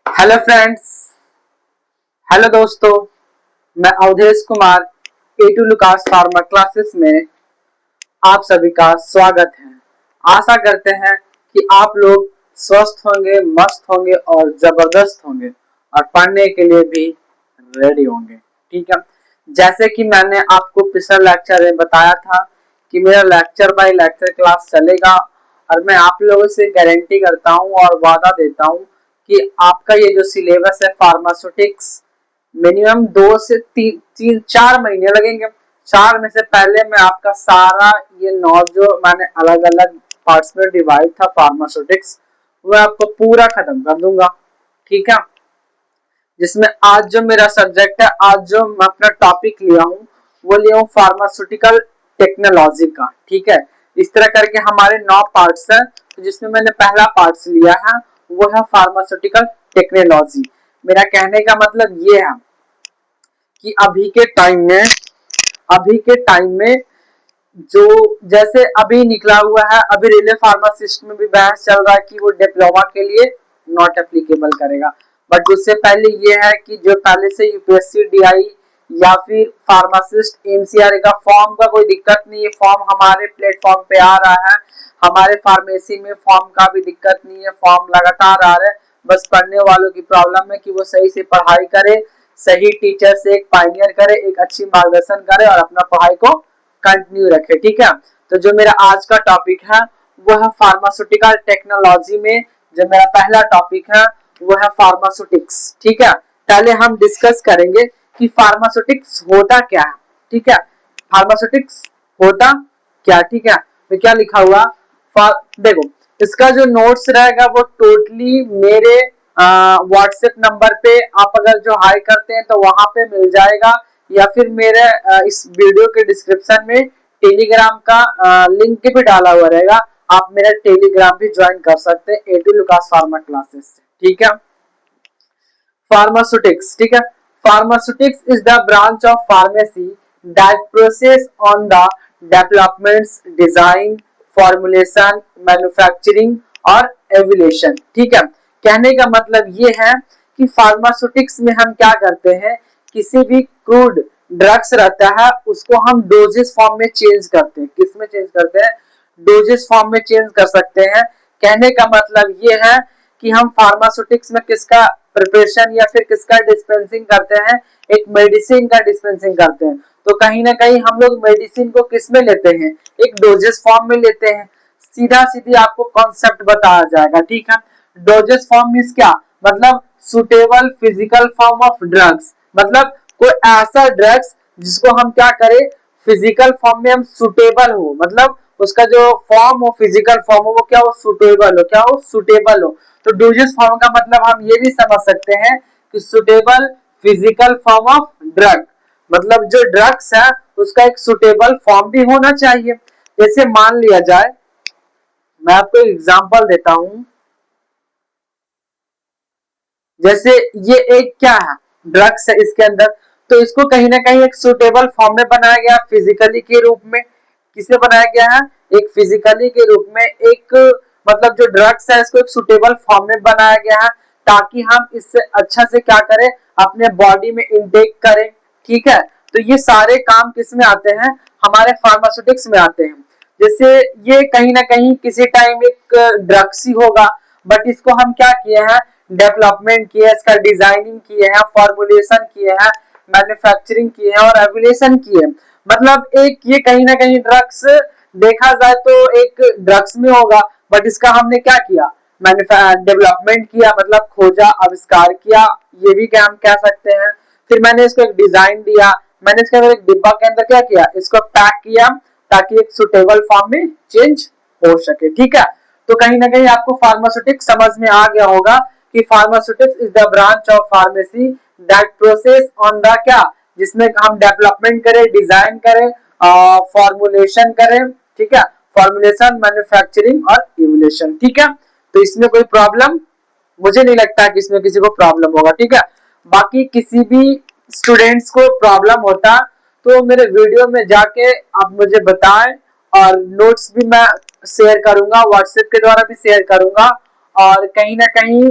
Hello friends. Hello दोस्तों। मैं Avdhesh Kumar A2 Lucas pharma classes में आप सभी का स्वागत है। आशा करते हैं कि आप लोग स्वस्थ होंगे, मस्त होंगे और जबरदस्त होंगे और पढ़ने के लिए भी रेडी होंगे। ठीक है, जैसे कि मैंने आपको पिछले लेक्चर में बताया था कि मेरा लेक्चर बाय लेक्चर क्लास चलेगा और मैं आप लोगों से गारंटी करता हूं और वादा देता हूं कि आपका ये जो सिलेबस है फार्मास्यूटिक्स मिनिमम 2 से 3 4 महीने लगेंगे। 4 में से पहले मैं आपका सारा ये नौ जो मैंने अलग अलग पार्ट्स में डिवाइड था फार्मास्यूटिक्स वो आपको पूरा खत्म कर दूंगा। ठीक है, जिसमें आज जो मेरा सब्जेक्ट है, आज जो मैं अपना टॉपिक लिया हूँ वो लिया हूँ फार्मास्यूटिकल टेक्नोलॉजी का। ठीक है, इस तरह करके हमारे 9 पार्ट्स हैं, तो जिसमें मैंने पहला पार्ट्स लिया है वो है फार्मास्यूटिकल टेक्नोलॉजी। मेरा कहने का मतलब ये है कि अभी के टाइम में जो जैसे अभी निकला हुआ है, अभी रेलवे फार्मासिस्ट में भी बहस चल रहा है कि वो डिप्लोमा के लिए नॉट एप्लीकेबल करेगा। बट उससे पहले ये है कि जो पहले से यूपीएससी डीआई या फिर फार्मासिस्ट एमसीआर का फॉर्म का कोई दिक्कत नहीं है, फॉर्म हमारे प्लेटफॉर्म पे आ रहा है। हमारे फार्मेसी में फॉर्म का भी दिक्कत नहीं है, फॉर्म लगातार आ रहे हैं। बस पढ़ने वालों की प्रॉब्लम है कि वो सही से पढ़ाई करे, सही टीचर से एक पाइनियर करे, एक अच्छी मार्गदर्शन करे और अपना पढ़ाई को कंटिन्यू रखे। ठीक है, तो जो मेरा आज का टॉपिक है वो है फार्मास्यूटिकल टेक्नोलॉजी में जो मेरा पहला टॉपिक है वो है फार्मास्यूटिक्स। ठीक है, पहले हम डिस्कस करेंगे कि फार्मास्यूटिक्स होता क्या है। ठीक है, फार्मास्यूटिक्स होता क्या। ठीक है, तो क्या लिखा हुआ देखो, इसका जो नोट्स रहेगा वो टोटली मेरे व्हाट्सएप नंबर पे आप अगर जो हाई करते हैं तो वहां पे मिल जाएगा, या फिर मेरे इस वीडियो के डिस्क्रिप्शन में टेलीग्राम का लिंक भी डाला हुआ रहेगा। आप मेरा टेलीग्राम भी ज्वाइन कर सकते हैं A2 लुकास फार्मा क्लासेस से। ठीक है, फार्मास्यूटिक्स। ठीक है, pharmaceutics is the branch of pharmacy that process on the developments, design, formulation, manufacturing और एविलेशन। ठीक है, कहने का मतलब ये है कि फार्मास्यूटिक्स में हम क्या करते हैं, किसी भी क्रूड ड्रग्स रहता है उसको हम डोजेस फॉर्म में चेंज करते हैं। किस में चेंज करते हैं? डोजेस फॉर्म में चेंज कर सकते हैं। कहने का मतलब ये है कि हम फार्मास्यूटिक्स में किसका प्रिपरेशन या फिर किसका डिस्पेंसिंग करते हैं, एक मेडिसिन का डिस्पेंसिंग करते हैं। तो कहीं ना कहीं हम लोग मेडिसिन को किस में लेते हैं, एक डोजेस फॉर्म में लेते हैं। सीधा सीधी आपको कॉन्सेप्ट बताया जाएगा। ठीक है, डोजेस फॉर्म मींस क्या मतलब suitable physical form of drugs, मतलब कोई ऐसा ड्रग्स जिसको हम क्या करें, फिजिकल फॉर्म में हम सुटेबल हो, मतलब उसका जो फॉर्म हो, फिजिकल फॉर्म हो, वो क्या हो, सुटेबल हो। क्या हो? सुटेबल हो। तो डोजेस फॉर्म का मतलब हम ये भी समझ सकते हैं कि suitable physical form of drug, मतलब जो ड्रग्स है उसका एक सुटेबल फॉर्म भी होना चाहिए। जैसे मान लिया जाए, मैं आपको एग्जांपल देता हूं, जैसे ये एक क्या है, ड्रग्स है इसके अंदर, तो इसको कहीं ना कहीं एक सुटेबल फॉर्म में बनाया गया फिजिकली के रूप में। किसे बनाया गया है? एक फिजिकली के रूप में, एक मतलब जो ड्रग्स है इसको एक सुटेबल फॉर्म में बनाया गया है ताकि हम इससे अच्छा से क्या करें, अपने बॉडी में इनटेक करें। ठीक है, तो ये सारे काम किस में आते हैं, हमारे फार्मास्यूटिक्स में आते हैं। जैसे ये कहीं ना कहीं किसी टाइम एक ड्रग्स ही होगा, बट इसको हम क्या किए हैं, डेवलपमेंट किए हैं, इसका डिजाइनिंग किए हैं, फॉर्मुलेशन किए हैं, मैन्युफैक्चरिंग किए हैं और एविलेशन किए हैं। मतलब एक ये कहीं ना कहीं ड्रग्स देखा जाए तो एक ड्रग्स में होगा, बट इसका हमने क्या किया, डेवलपमेंट किया, मतलब खोजा, आविष्कार किया, ये भी क्या हम कह सकते हैं। फिर मैंने इसको एक डिजाइन दिया, मैंने इसके अंदर एक डिब्बा के अंदर क्या किया, इसको पैक किया ताकि एक सुटेबल फॉर्म में चेंज हो सके। ठीक है, तो कहीं ना कहीं आपको फार्मास्यूटिक्स समझ में आ गया होगा कि pharmaceutics is the branch of pharmacy that process on the क्या, जिसमें हम डेवलपमेंट करें, डिजाइन करें, फॉर्मुलेशन करें। ठीक है, फॉर्मुलेशन, मैन्युफैक्चरिंग और इवोल्यूशन। ठीक है, तो इसमें कोई प्रॉब्लम मुझे नहीं लगता है कि इसमें किसी को प्रॉब्लम होगा। ठीक है, बाकी किसी भी स्टूडेंट्स को प्रॉब्लम होता तो मेरे वीडियो में जाके आप मुझे बताएं, और नोट्स भी मैं शेयर करूंगा, व्हाट्सएप के द्वारा भी शेयर करूंगा। और कहीं ना कहीं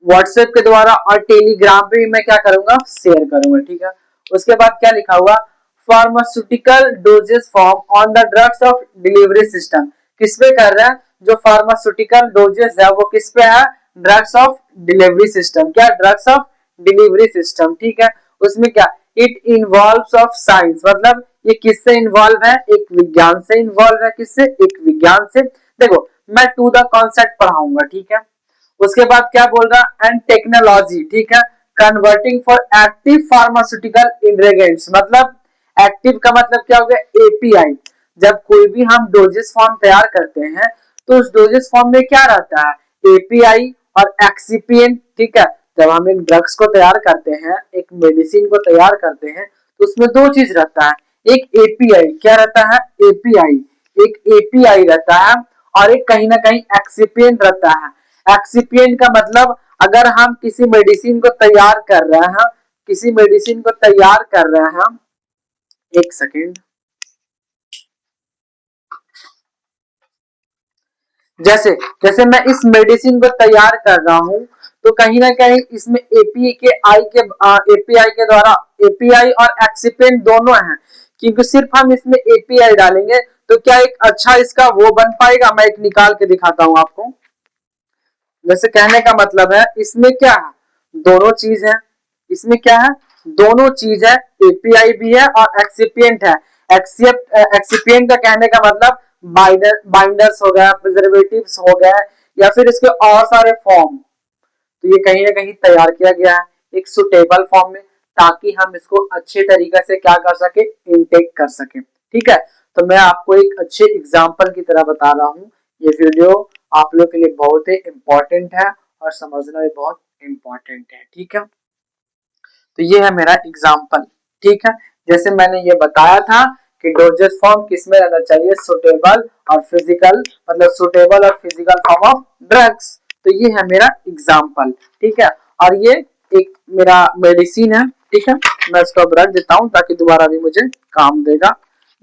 व्हाट्सएप के द्वारा और टेलीग्राम पे भी मैं क्या करूंगा, शेयर करूंगा। ठीक है, उसके बाद क्या लिखा हुआ, pharmaceutical doses form on the drugs of delivery system. किस पे कर रहा है, जो फार्मास्यूटिकल डोजेस है वो किस पे है, ड्रग्स ऑफ डिलीवरी सिस्टम। क्या, ड्रग्स ऑफ डिलीवरी सिस्टम। ठीक है, उसमें क्या, इट इन्वॉल्व्स ऑफ साइंस, मतलब ये किससे इन्वॉल्व है, एक विज्ञान से इन्वॉल्व है। किससे, एक विज्ञान से। देखो मैं टू द कॉन्सेप्ट पढ़ाऊंगा। ठीक है, उसके बाद क्या बोल रहा, एंड टेक्नोलॉजी। ठीक है, converting for active pharmaceutical ingredients, मतलब एक्टिव का मतलब क्या हो गया, एपीआई। जब कोई भी हम डोजेस फॉर्म तैयार करते हैं तो उस डोजेस फॉर्म में क्या रहता है, एपीआई और एक्सिपिएंट। ठीक है, जब हम एक ड्रग्स को तैयार करते हैं, एक मेडिसिन को तैयार करते हैं, तो उसमें दो चीज रहता है, एक एपीआई, क्या रहता है, एपीआई, एक एपीआई रहता है, और एक कहीं ना कहीं एक्सिपिएंट रहता है। एक्सिपिएंट का मतलब, अगर हम किसी मेडिसिन को तैयार कर रहे हैं, किसी मेडिसिन को तैयार कर रहे हैं, एक सेकेंड, जैसे जैसे मैं इस मेडिसिन को तैयार कर रहा हूं, तो कहीं ना कहीं इसमें एपीआई के द्वारा, एपीआई और एक्सिपेंट दोनों हैं, क्योंकि सिर्फ हम इसमें एपीआई डालेंगे तो क्या एक अच्छा इसका वो बन पाएगा। मैं एक निकाल के दिखाता हूं आपको। वैसे कहने का मतलब है, इसमें क्या है, दोनों चीज है। इसमें क्या है, दोनों चीज है, एपीआई भी है और एक्सिपिएंट है। एक्सिपिएंट का कहने का मतलब बाइंडर्स हो गया, प्रिजर्वेटिव्स हो गया, या फिर इसके और सारे फॉर्म। तो ये कहीं ना कहीं तैयार किया गया है एक सुटेबल फॉर्म में, ताकि हम इसको अच्छे तरीके से क्या कर सके, इनटेक कर सके। ठीक है, तो मैं आपको एक अच्छे एग्जाम्पल की तरह बता रहा हूँ। ये वीडियो आप लोग के लिए बहुत ही इंपॉर्टेंट है और समझना भी बहुत इंपॉर्टेंट है। ठीक है, तो ये है मेरा एग्जाम्पल। ठीक है, जैसे मैंने ये बताया था कि डोजेस फॉर्म किसमें रहना चाहिए, सुटेबल और फिजिकल, मतलब सुटेबल और फिजिकल फॉर्म ऑफ ड्रग्स। तो ये है मेरा एग्जाम्पल। ठीक है, और ये एक मेरा मेडिसिन है। ठीक है, मैं इसको अब रख देता हूँ ताकि दोबारा भी मुझे काम देगा।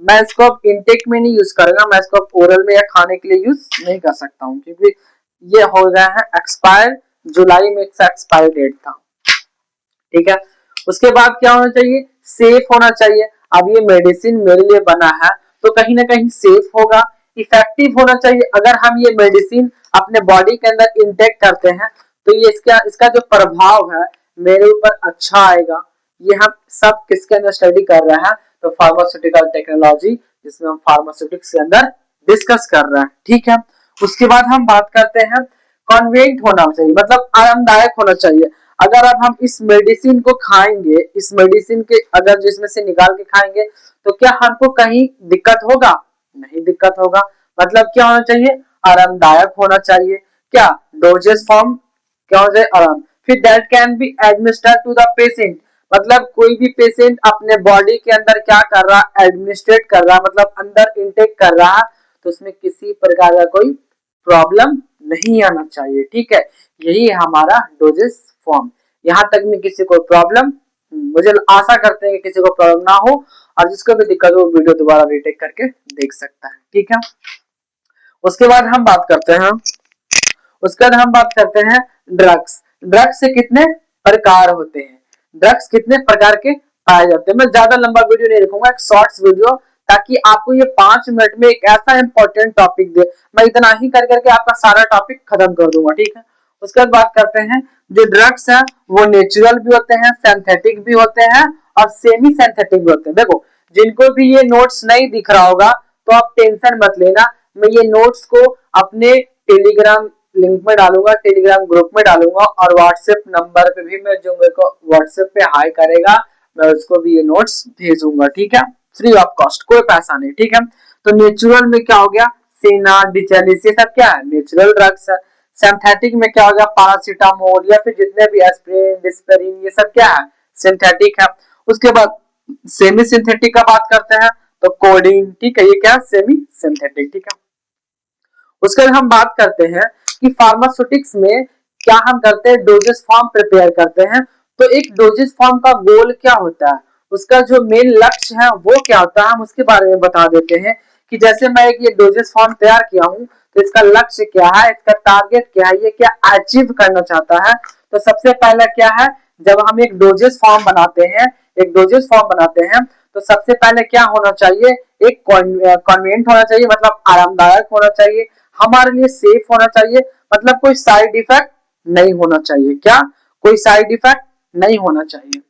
मैं इसको अब इनटेक में नहीं यूज करूंगा, मैं इसको ओरल में या खाने के लिए यूज नहीं कर सकता हूँ, क्योंकि ये हो गया है एक्सपायर, जुलाई में इसका एक्सपायर डेट था। ठीक है, उसके बाद क्या होना चाहिए, सेफ होना चाहिए। अब ये मेडिसिन मेरे लिए बना है तो कहीं ना कहीं सेफ होगा, इफेक्टिव होना चाहिए। अगर हम ये मेडिसिन अपने बॉडी के अंदर इंटेक करते हैं तो ये इसका इसका जो प्रभाव है मेरे ऊपर अच्छा आएगा। ये हम सब किसके अंदर स्टडी कर रहे हैं, तो फार्मास्यूटिकल टेक्नोलॉजी, जिसमें हम फार्मास्यूटिक्स के अंदर डिस्कस कर रहे हैं। ठीक है, उसके बाद हम बात करते हैं, कन्वीनियंट होना चाहिए, मतलब आरामदायक होना चाहिए। अगर अब हम इस मेडिसिन को खाएंगे, इस मेडिसिन के अगर जिसमें से निकाल के खाएंगे, तो क्या हमको कहीं दिक्कत होगा, नहीं दिक्कत होगा। मतलब क्या होना चाहिए, आरामदायक होना चाहिए। क्या, डोजेस फॉर्म क्या होना चाहिए, आराम। फिर that can be administered to the patient, मतलब कोई भी पेशेंट अपने बॉडी के अंदर क्या कर रहा है, एडमिनिस्ट्रेट कर रहा है, मतलब अंदर इनटेक कर रहा है, तो उसमें किसी प्रकार का कोई प्रॉब्लम नहीं आना चाहिए। ठीक है, यही है हमारा डोजेस फॉर्म। यहाँ तक में किसी को प्रॉब्लम, मुझे आशा करते हैं कि किसी को प्रॉब्लम ना हो, और जिसको भी दिक्कत हो वीडियो दोबारा रीटेक करके देख सकता है। ठीक है, उसके बाद हम बात करते हैं, उसके बाद हम बात करते हैं ड्रग्स। ड्रग्स से कितने प्रकार होते हैं, ड्रग्स कितने प्रकार के पाए जाते हैं। मैं ज्यादा लंबा वीडियो नहीं रखूंगा, एक शॉर्ट्स वीडियो, ताकि आपको ये 5 मिनट में एक ऐसा इंपॉर्टेंट टॉपिक दे। मैं इतना ही कर करके आपका सारा टॉपिक खत्म कर दूंगा। ठीक है, उसके बाद बात करते हैं, जो ड्रग्स है वो नेचुरल भी होते हैं, सिंथेटिक भी होते हैं और सेमी सिंथेटिक भी होते हैं। देखो जिनको भी ये नोट्स नहीं दिख रहा होगा तो आप टेंशन मत लेना, मैं ये नोट्स को अपने टेलीग्राम लिंक में डालूंगा, टेलीग्राम ग्रुप में डालूंगा, और व्हाट्सएप नंबर पे भी, मैं जो मेरे को व्हाट्सएप पे हाई करेगा मैं उसको भी ये नोट्स भेजूंगा। ठीक है, फ्री ऑफ कॉस्ट, कोई पैसा नहीं। ठीक है, तो नेचुरल में क्या हो गया, सेना, डिचेलिस, ये सब क्या है, नेचुरल ड्रग्स है। सिंथेटिक में क्या हो गया, पैरासीटामोल या फिर जितने भी एस्पिरिन, डिस्पेरिन, ये सब क्या है, सिंथेटिक है। उसके बाद सेमी सिंथेटिक का बात करते हैं, तो कोडीन। ठीक है, ये क्या, सेमी सिंथेटिक। ठीक है, उसके बाद हम बात करते हैं कि फार्मास्यूटिक्स में क्या हम करते हैं, डोजेस फॉर्म प्रिपेयर करते हैं। तो एक डोजेस फॉर्म का गोल क्या होता है, उसका जो मेन लक्ष्य है वो क्या होता है, हम उसके बारे में बता देते हैं। कि जैसे मैं एक ये डोजेस फॉर्म तैयार किया हूँ, तो इसका लक्ष्य क्या है, इसका टारगेट क्या है, ये क्या अचीव करना चाहता है। तो सबसे पहला क्या है, जब हम एक डोजेस फॉर्म बनाते हैं, तो सबसे पहले क्या होना चाहिए, एक कन्वीनियंट होना चाहिए, मतलब आरामदायक होना चाहिए, हमारे लिए सेफ होना चाहिए, मतलब कोई साइड इफेक्ट नहीं होना चाहिए। क्या, कोई साइड इफेक्ट नहीं होना चाहिए।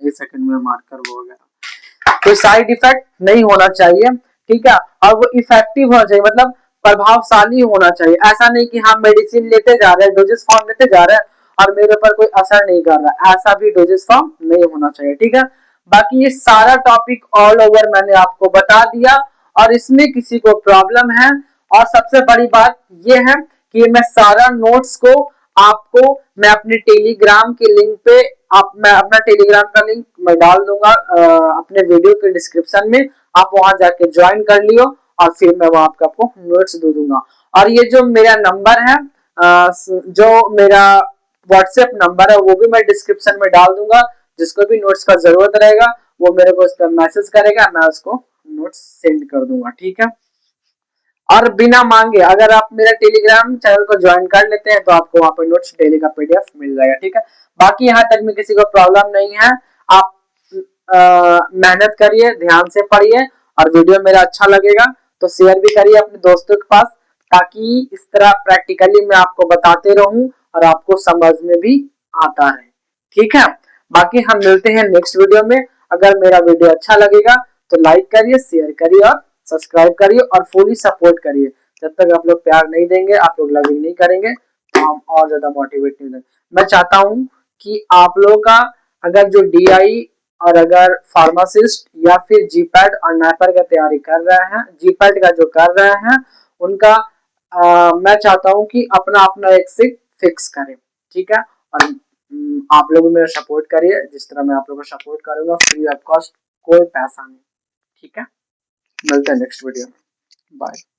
एक सेकंड में मार्कर हो गया। कोई साइड इफेक्ट नहीं होना चाहिए, ठीक है। और वो इफेक्टिव होना चाहिए, मतलब प्रभावशाली होना चाहिए। ऐसा नहीं कि हम मेडिसिन लेते जा रहे हैं, डोजेस फॉर्म लेते जा रहे हैं और मेरे ऊपर कोई असर नहीं कर रहा, ऐसा भी डोजेस फॉर्म नहीं होना चाहिए, ठीक है। बाकी ये सारा टॉपिक ऑल ओवर मैंने आपको बता दिया, और इसमें किसी को प्रॉब्लम है, और सबसे बड़ी बात ये है कि मैं सारा नोट्स को आपको मैं अपने टेलीग्राम के लिंक पे मैं अपना टेलीग्राम का लिंक मैं डाल दूंगा अपने वीडियो के डिस्क्रिप्शन में, आप वहां जाके ज्वाइन कर लियो, और फिर मैं वहां आपको नोट्स दे दूंगा। और ये जो मेरा नंबर है, जो मेरा व्हाट्सएप नंबर है, वो भी मैं डिस्क्रिप्शन में डाल दूंगा। जिसको भी नोट्स का जरूरत रहेगा वो मेरे को उस पर मैसेज करेगा, मैं उसको नोट्स सेंड कर दूंगा, ठीक है। और बिना मांगे अगर आप मेरा टेलीग्राम चैनल को ज्वाइन कर लेते हैं तो आपको वहां पर नोट्स डेली का पीडीएफ मिल जाएगा, ठीक है। बाकी यहाँ तक में किसी को प्रॉब्लम नहीं है, आप मेहनत करिए, ध्यान से पढ़िए, और वीडियो मेरा अच्छा लगेगा तो शेयर भी करिए अपने दोस्तों के पास, ताकि इस तरह प्रैक्टिकली मैं आपको बताते रहूं और आपको समझ में भी आता है, ठीक है। बाकी हम मिलते हैं नेक्स्ट वीडियो में। अगर मेरा वीडियो अच्छा लगेगा तो लाइक करिए, शेयर करिए और सब्सक्राइब करिए, और फुली सपोर्ट करिए। जब तक आप लोग प्यार नहीं देंगे, आप लोग लविंग नहीं करेंगे, तो हम और ज्यादा मोटिवेट नहीं देंगे। मैं चाहता हूं कि आप लोगों का अगर जो डीआई और अगर फार्मासिस्ट या फिर जीपैट और नाइपर का तैयारी कर रहे हैं, जीपैट का जो कर रहे हैं उनका मैं चाहता हूं कि अपना अपना एक सिक फिक्स करें, ठीक है। और आप लोग भी मेरा सपोर्ट करिए, जिस तरह मैं आप लोगों को सपोर्ट करूंगा, फ्री ऑफ कॉस्ट, कोई पैसा नहीं, ठीक है। मिलते हैं नेक्स्ट वीडियो में, बाय।